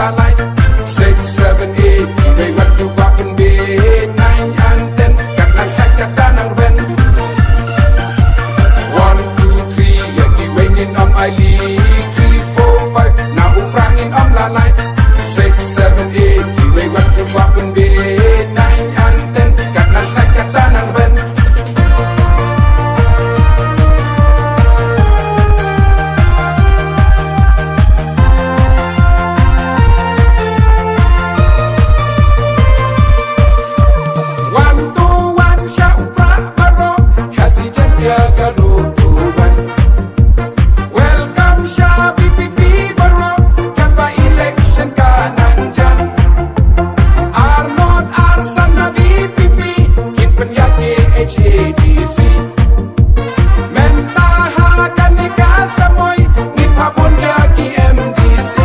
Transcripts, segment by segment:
lalait 6, 7, 8 Iway waktu wapen B 9 and 10 Kat lang sakit tanang ben 1, 2, 3 Yang iwengin om I league 3, 4, 5 Na uprangin om lalait 6, 7, 8 Iway waktu wapen B 9 and 10 Kat lang sakit tanang ben Welcome Sha VPP baro Kanba election kanang jan Arnold Arsan na VPP Kin penyake HADC Mentaha kanika samoy Ngin hapon yaki MDC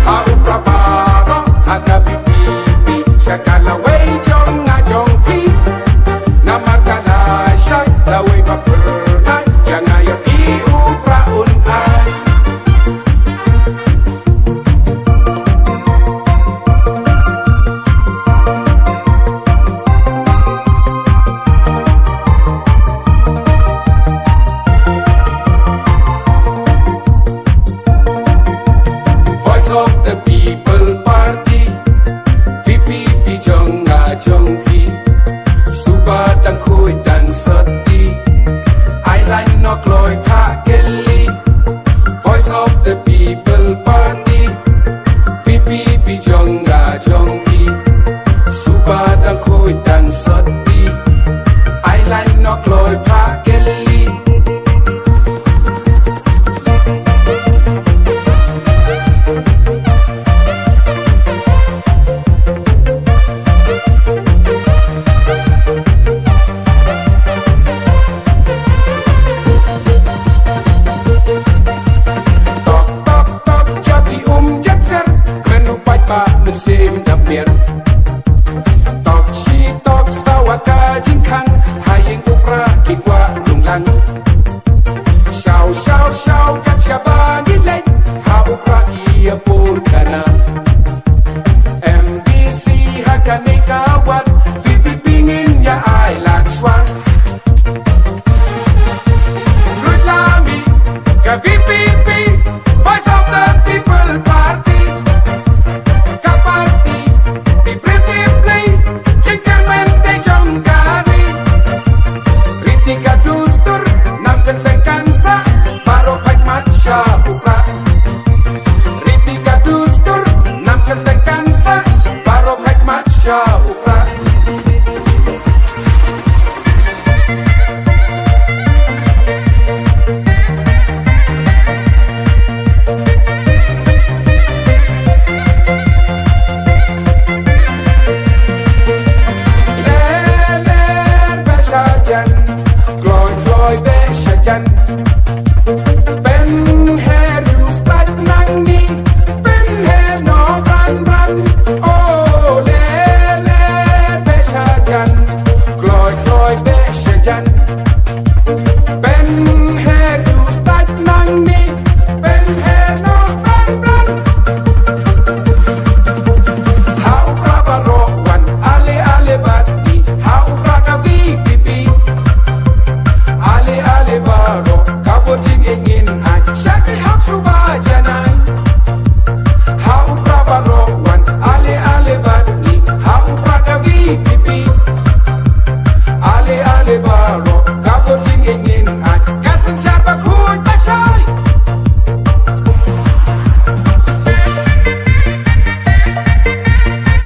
Hau prabaro Haka VPP Shakala way jong nga jong pi Namakala siya Laway papernay Yang ayaw iupraun ay Voice of the People Party VPP jong nga jong pi Subat ang kuy dan seti Island no kloy pa geli Voice of the People Party VPP jong nga jong pi Subat ang kuy dan seti Island no kloy pa geli Tok shi tok sawaka jingkang Haying upra kikwa lunglang Shaw shaw shaw kat syaba gilait Ha upra iya pun kana MDC hakane kawat VPP ngin ya ay lakswa Good lami ka VPP